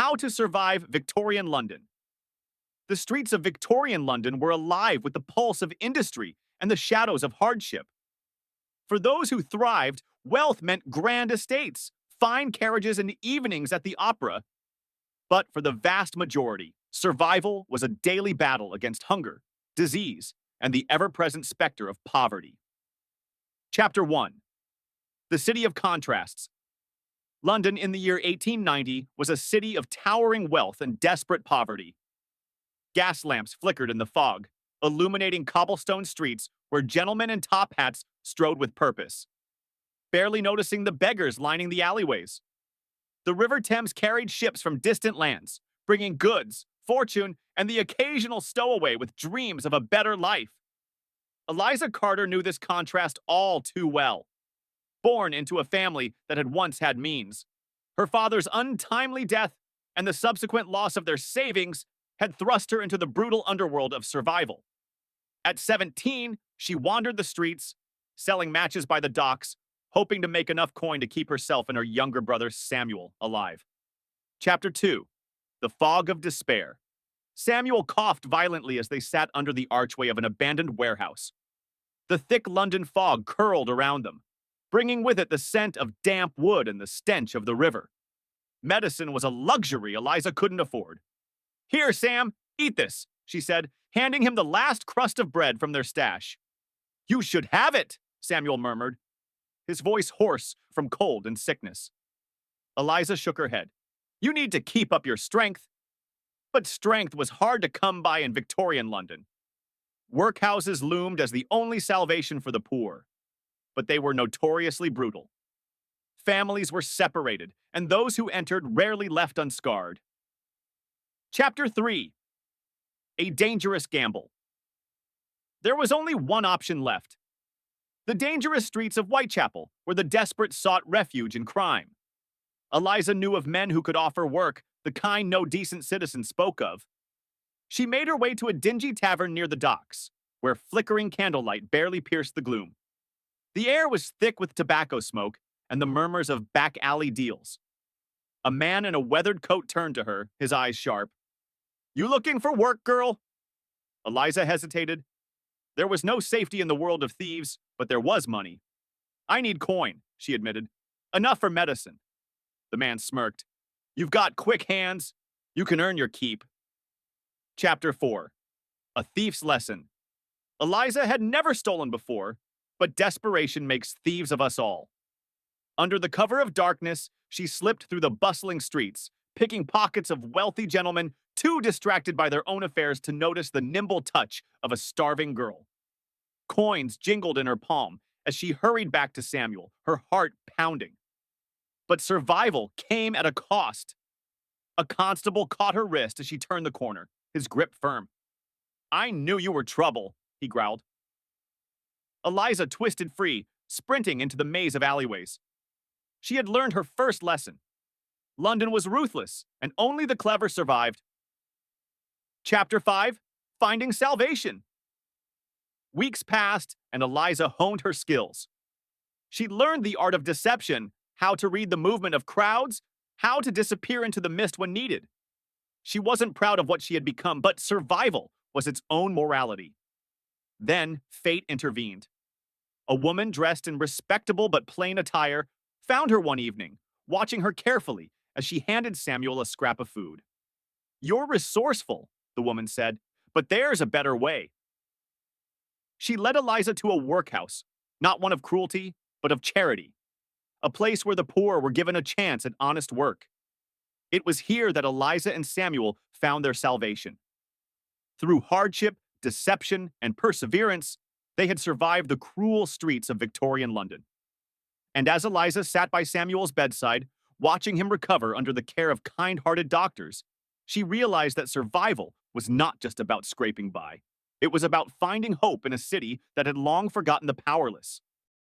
How to Survive Victorian London. The streets of Victorian London were alive with the pulse of industry and the shadows of hardship. For those who thrived, wealth meant grand estates, fine carriages, and evenings at the opera. But for the vast majority, survival was a daily battle against hunger, disease, and the ever-present specter of poverty. Chapter 1. The City of Contrasts. London in the year 1890 was a city of towering wealth and desperate poverty. Gas lamps flickered in the fog, illuminating cobblestone streets where gentlemen in top hats strode with purpose, barely noticing the beggars lining the alleyways. The River Thames carried ships from distant lands, bringing goods, fortune, and the occasional stowaway with dreams of a better life. Eliza Carter knew this contrast all too well. Born into a family that had once had means, her father's untimely death and the subsequent loss of their savings had thrust her into the brutal underworld of survival. At 17, she wandered the streets, selling matches by the docks, hoping to make enough coin to keep herself and her younger brother Samuel alive. Chapter 2. The Fog of Despair. Samuel coughed violently as they sat under the archway of an abandoned warehouse. The thick London fog curled around them, bringing with it the scent of damp wood and the stench of the river. Medicine was a luxury Eliza couldn't afford. "Here, Sam, eat this," she said, handing him the last crust of bread from their stash. "You should have it," Samuel murmured, his voice hoarse from cold and sickness. Eliza shook her head. "You need to keep up your strength." But strength was hard to come by in Victorian London. Workhouses loomed as the only salvation for the poor, but they were notoriously brutal. Families were separated, and those who entered rarely left unscarred. Chapter 3. A Dangerous Gamble. There was only one option left. The dangerous streets of Whitechapel, where the desperate sought refuge in crime. Eliza knew of men who could offer work, the kind no decent citizen spoke of. She made her way to a dingy tavern near the docks, where flickering candlelight barely pierced the gloom. The air was thick with tobacco smoke and the murmurs of back-alley deals. A man in a weathered coat turned to her, his eyes sharp. "You looking for work, girl?" Eliza hesitated. There was no safety in the world of thieves, but there was money. "I need coin," she admitted. "Enough for medicine." The man smirked. "You've got quick hands. You can earn your keep." Chapter 4. A Thief's Lesson. Eliza had never stolen before, but desperation makes thieves of us all. Under the cover of darkness, she slipped through the bustling streets, picking pockets of wealthy gentlemen too distracted by their own affairs to notice the nimble touch of a starving girl. Coins jingled in her palm as she hurried back to Samuel, her heart pounding. But survival came at a cost. A constable caught her wrist as she turned the corner, his grip firm. "I knew you were trouble," he growled. Eliza twisted free, sprinting into the maze of alleyways. She had learned her first lesson. London was ruthless, and only the clever survived. Chapter 5. Finding Salvation. Weeks passed, and Eliza honed her skills. She learned the art of deception, how to read the movement of crowds, how to disappear into the mist when needed. She wasn't proud of what she had become, but survival was its own morality. Then fate intervened. A woman dressed in respectable but plain attire found her one evening, watching her carefully as she handed Samuel a scrap of food. "You're resourceful," the woman said, "but there's a better way." She led Eliza to a workhouse, not one of cruelty, but of charity, a place where the poor were given a chance at honest work. It was here that Eliza and Samuel found their salvation. Through hardship, deception, and perseverance, they had survived the cruel streets of Victorian London. And as Eliza sat by Samuel's bedside, watching him recover under the care of kind-hearted doctors, she realized that survival was not just about scraping by. It was about finding hope in a city that had long forgotten the powerless.